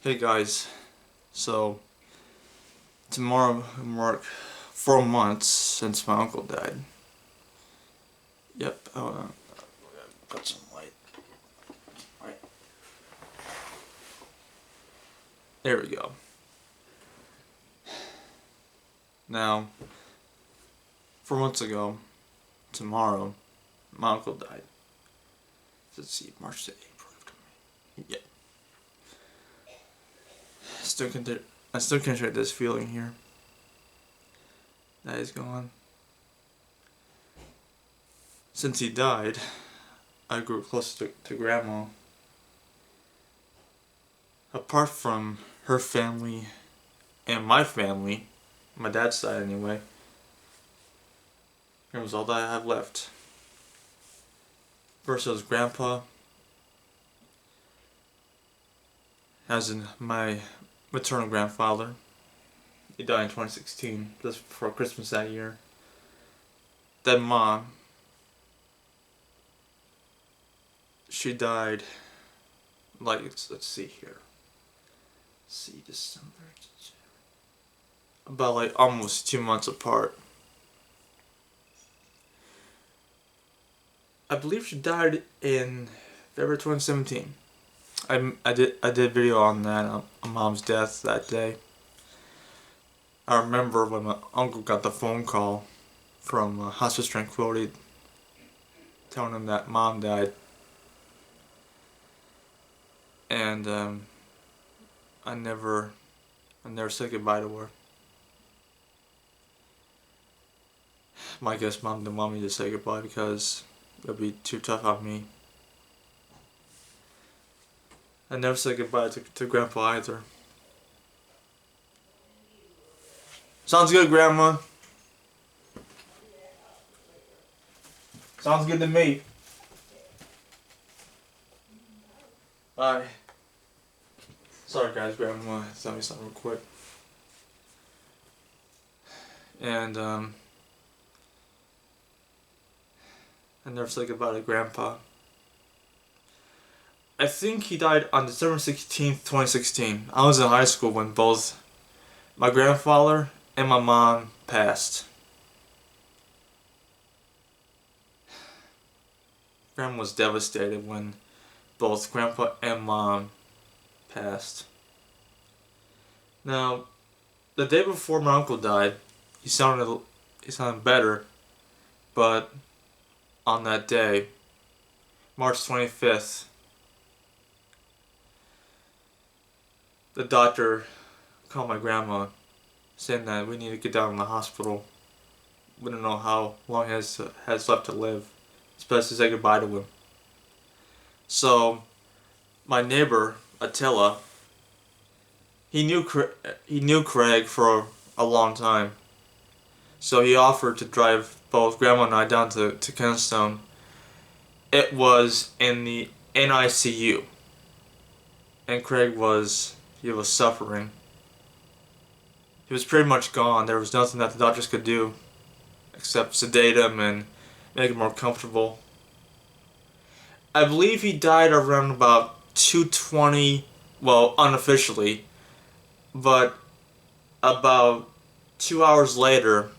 Hey guys, so tomorrow will mark 4 months since my uncle died. Yep, put some light. Right. There we go. Now, 4 months ago, tomorrow, my uncle died. Let's see, March to April. Yeah. I still can't share this feeling here. That is gone. Since he died, I grew close to Grandma. Apart from her family and my family, my dad's side anyway, it was all that I have left. First it was Grandpa, as in my maternal grandfather. He died in 2016, just before Christmas that year. Then Mom. She died, like, let's see here. December. About like almost 2 months apart. I believe she died in February 2017. I did a video on that, on Mom's death that day. I remember when my uncle got the phone call from Hospice Tranquility telling him that Mom died. And I never said goodbye to her. I guess Mom didn't want me to say goodbye because it would be too tough on me. I never said goodbye to Grandpa either. Sounds good, Grandma. Sounds good to me. Bye. Sorry guys, Grandma, tell me something real quick. And I never said goodbye to Grandpa. I think he died on December 16th, 2016. I was in high school when both my grandfather and my mom passed. Grandma was devastated when both Grandpa and Mom passed. Now, the day before my uncle died, he sounded better, but on that day, March 25th, the doctor called my grandma saying that we need to get down to the hospital. We don't know how long he has left to live. It's best to say goodbye to him. So, my neighbor, Attila, he knew Craig for a long time. So he offered to drive both Grandma and I down to Kensington. It was in the NICU. And Craig was suffering. He was pretty much gone. There was nothing that the doctors could do except sedate him and make him more comfortable. I believe he died around about 2:20, well, unofficially, but about 2 hours later,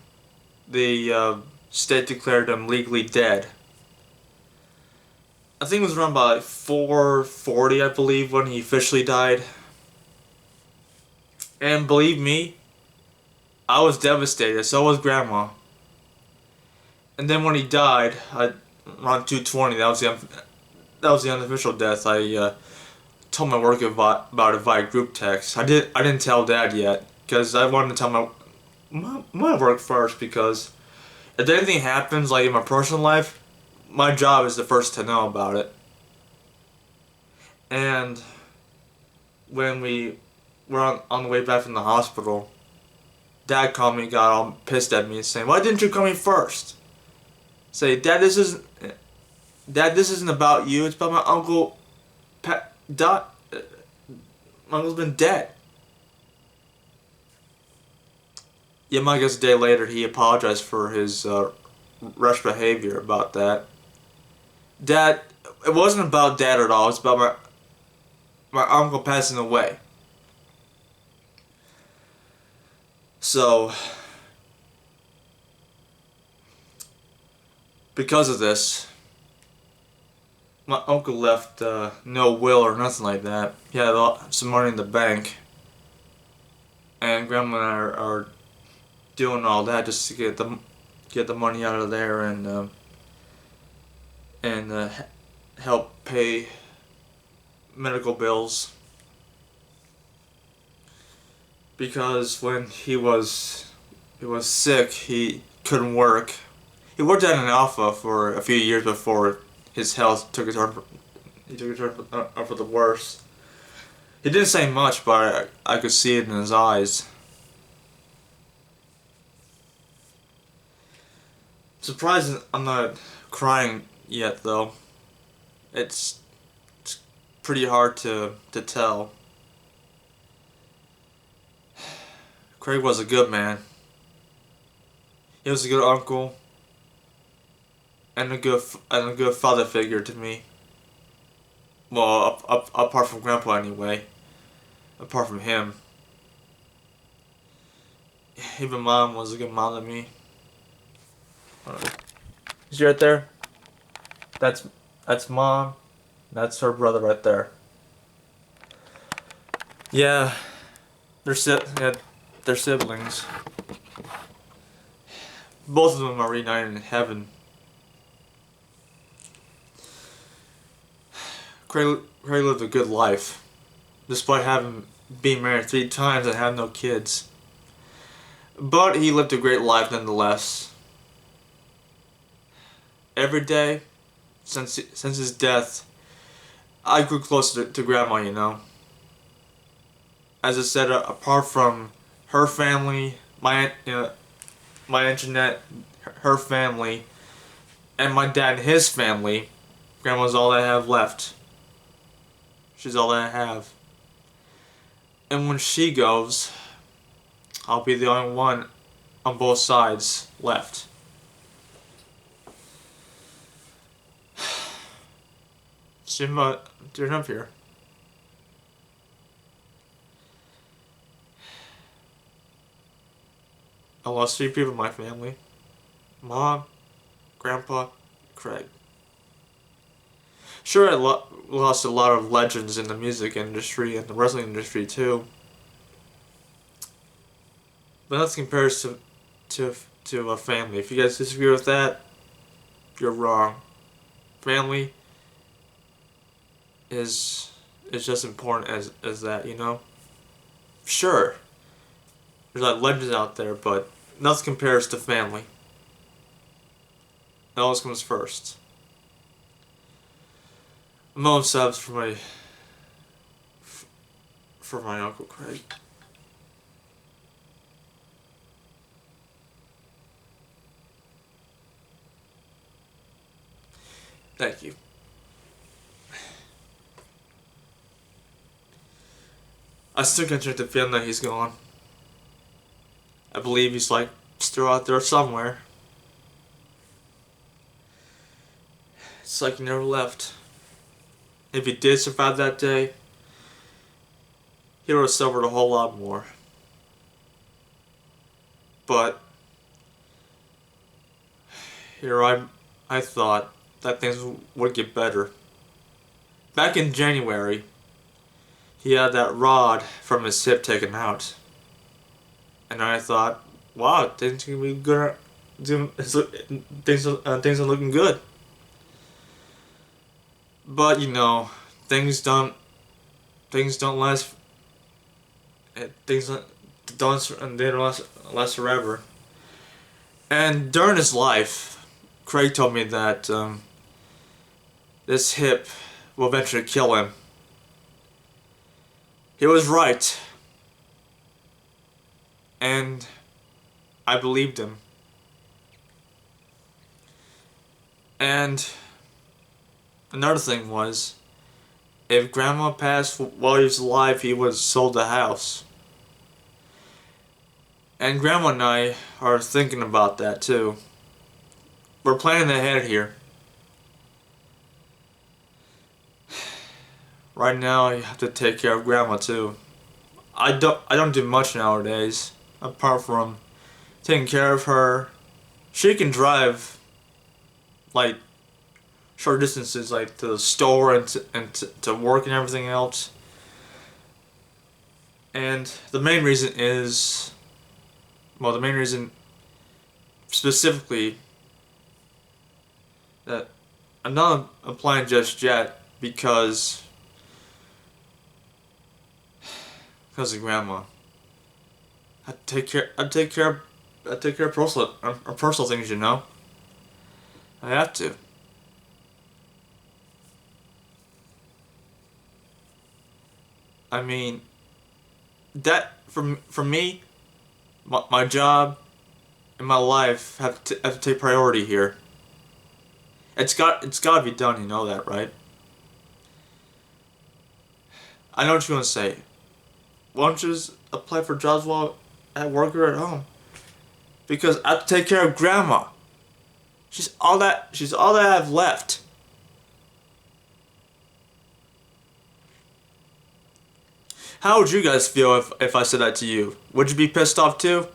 the state declared him legally dead. I think it was around about 4:40, I believe, when he officially died. And believe me, I was devastated, so was Grandma. And then when he died, around 2:20, that was the unofficial death. I told my work about it via group text. I didn't tell Dad yet because I wanted to tell my work first, because if anything happens like in my personal life, my job is the first to know about it. And when we were on the way back from the hospital, Dad called me, got all pissed at me, saying, "Why didn't you call me first?" Say, Dad, this isn't about you. It's about my uncle. My uncle's been dead. Yeah, I guess a day later he apologized for his rash behavior about that. Dad, it wasn't about Dad at all. It's about my uncle passing away. So, because of this, my uncle left no will or nothing like that. He had some money in the bank, and Grandma and I are doing all that just to get the money out of there and help pay medical bills. Because when he was sick, he couldn't work. He worked at an Alpha for a few years before his health took a turn. He took a turn for the worse. He didn't say much, but I could see it in his eyes. Surprising, I'm not crying yet though. It's pretty hard to tell. Craig was a good man. He was a good uncle and a good father figure to me. Well, apart from Grandpa anyway. Apart from him, even Mom was a good mom to me. Is she right there? That's Mom. That's her brother right there. Yeah, they're siblings. Both of them are reunited in heaven. Craig lived a good life, despite being married 3 times and having no kids. But he lived a great life nonetheless. Every day, since his death, I grew closer to Grandma, you know. As I said, apart from her family, my internet, her family, and my dad and his family, Grandma's all I have left. She's all that I have. And when she goes, I'll be the only one on both sides left. Simba, turn up here. I lost 3 people in my family. Mom, Grandpa, Craig. Sure, I lost a lot of legends in the music industry and the wrestling industry too. But nothing compares to a family. If you guys disagree with that, you're wrong. Family is just important as that, you know? Sure, there's like legends out there, but nothing compares to family. It always comes first. A million subs for my Uncle Craig. Thank you. I still can't shake the feeling that he's gone. I believe he's like still out there somewhere. It's like he never left. If he did survive that day, he would have suffered a whole lot more. But here I thought that things would get better. Back in January, he had that rod from his hip taken out. And I thought, wow, things can be good. Things are looking good. But you know, things don't last. Things don't last forever. And during his life, Craig told me that this hip will eventually kill him. He was right. And I believed him. And another thing was, if Grandma passed while he was alive, he would have sold the house. And Grandma and I are thinking about that too. We're planning ahead here. Right now, I have to take care of Grandma too. I don't do much nowadays. apart from taking care of her. She can drive like short distances, like to the store and to work and everything else. And the main reason is, well, the main reason specifically that I'm not applying just yet because of grandma. I take care of personal things, you know. I have to. I mean, that for me, my job and my life have to take priority here. It's got to be done. You know that, right? I know what you're gonna say. Why don't you just apply for jobs while at work or at home? Because I have to take care of grandma. She's all that. She's all that I have left. How would you guys feel if I said that to you? Would you be pissed off too?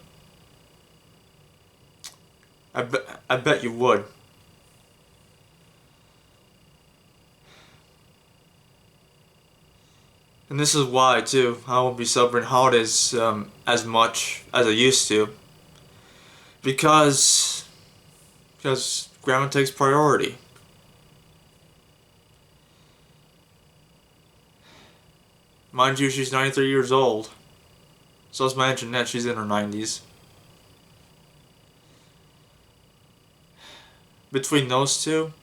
I bet you would. And this is why too I won't be celebrating holidays as much as I used to. Because grandma takes priority. Mind you, she's 93 years old. So is my Aunt Jeanette, she's in her 90s. Between those two,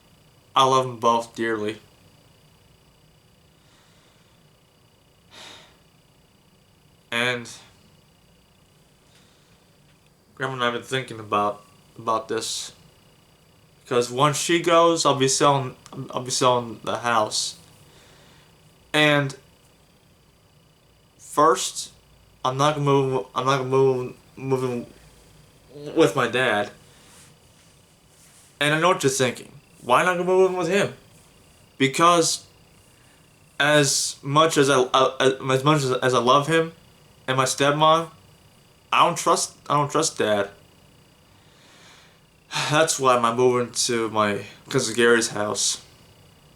I love them both dearly. And Grandma and I have been thinking about this. Because once she goes, I'll be selling the house. And first, I'm not gonna moving with my dad. And I know what you're thinking. Why not go moving with him? Because as much as I love him and my stepmom, I don't trust dad. That's why I'm moving to my cousin Gary's house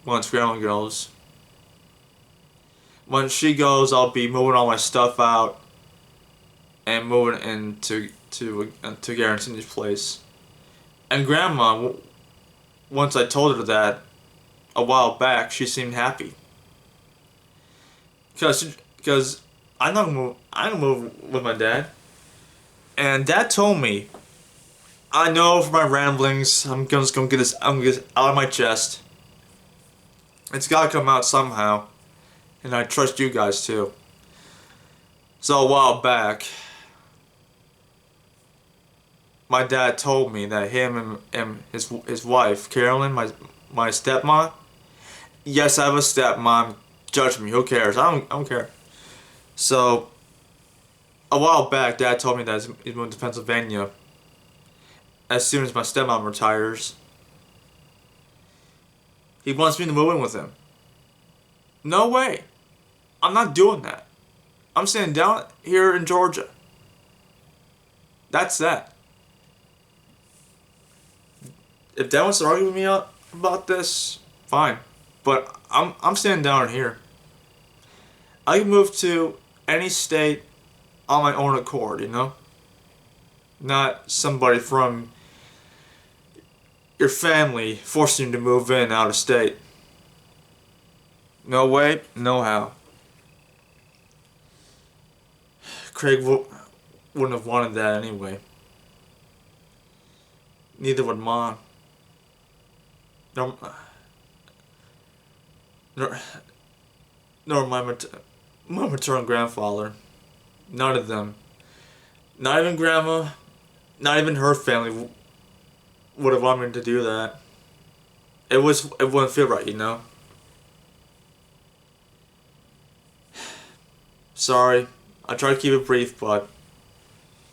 once grandma goes. When she goes, I'll be moving all my stuff out and moving into Gary and Cindy's place. And grandma, once I told her that a while back, she seemed happy. Because I'm not gonna move with my dad. And dad told me, I know from my ramblings, I'm just gonna get this out of my chest. It's gotta come out somehow. And I trust you guys too. So a while back, my dad told me that him and his wife, Carolyn, my stepmom. Yes, I have a stepmom. Judge me. Who cares? I don't care. So a while back, dad told me that he's moving to Pennsylvania as soon as my stepmom retires. He wants me to move in with him. No way. I'm not doing that. I'm staying down here in Georgia. That's that. If dad wants to argue with me about this, fine. But I'm staying down here. I can move to any state on my own accord, you know? Not somebody from your family forcing you to move in out of state. No way, no how. Craig wouldn't have wanted that anyway. Neither would Mom. Nor my maternal grandfather. None of them. Not even Grandma. Not even her family would have wanted me to do that. It wouldn't feel right, you know? Sorry. I tried to keep it brief, but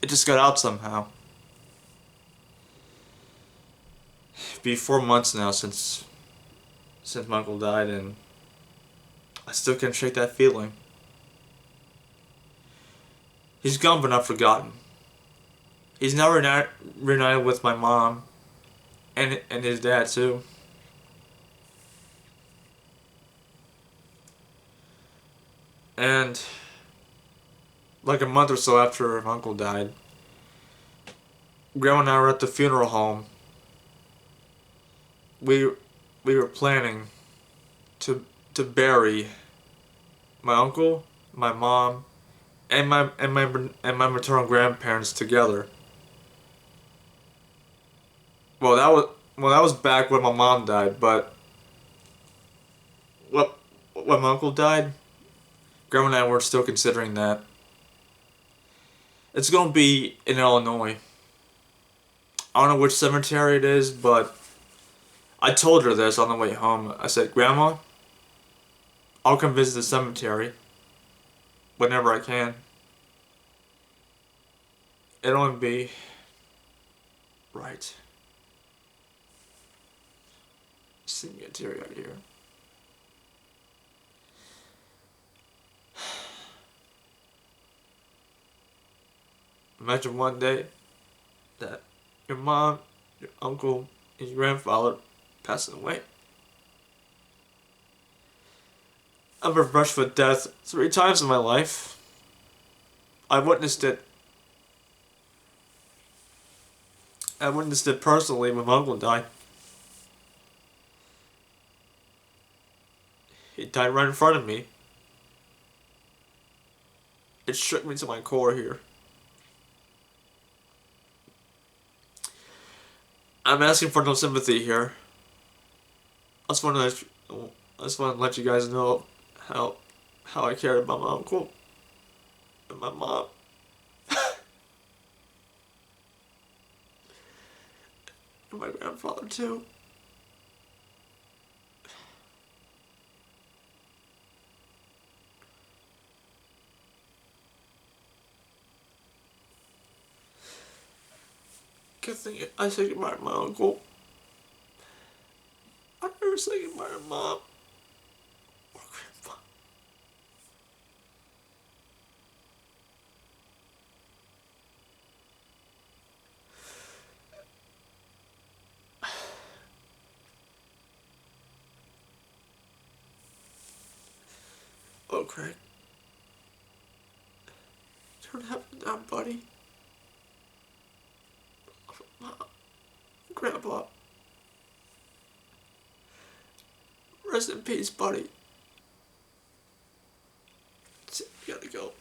it just got out somehow. It'll be 4 months now since my uncle died, and I still can't shake that feeling. He's gone but not forgotten. He's now reunited with my mom and his dad too. And like a month or so after my uncle died, Grandma and I were at the funeral home. We we were planning to bury my uncle, my mom, and my maternal grandparents together. That was back when my mom died, but what when my uncle died, Grandma and I were still considering that. It's gonna be in Illinois. I don't know which cemetery it is, but I told her this on the way home. I said, Grandma, I'll come visit the cemetery whenever I can. It'll only be right. See me a teary out here. Imagine one day that your mom, your uncle, and your grandfather passing away. I've been brushed with death 3 times in my life. I witnessed it. I witnessed it personally when my uncle died. He died right in front of me. It shook me to my core here. I'm asking for no sympathy here. I just want to let you guys know how I cared about my uncle and my mom. And my grandfather too. Good thing I said goodbye to my uncle. I never said goodbye to mom or grandpa. Oh, Craig. Turn heaven down, buddy. Mom, Grandpa. Rest in peace, buddy. You gotta go.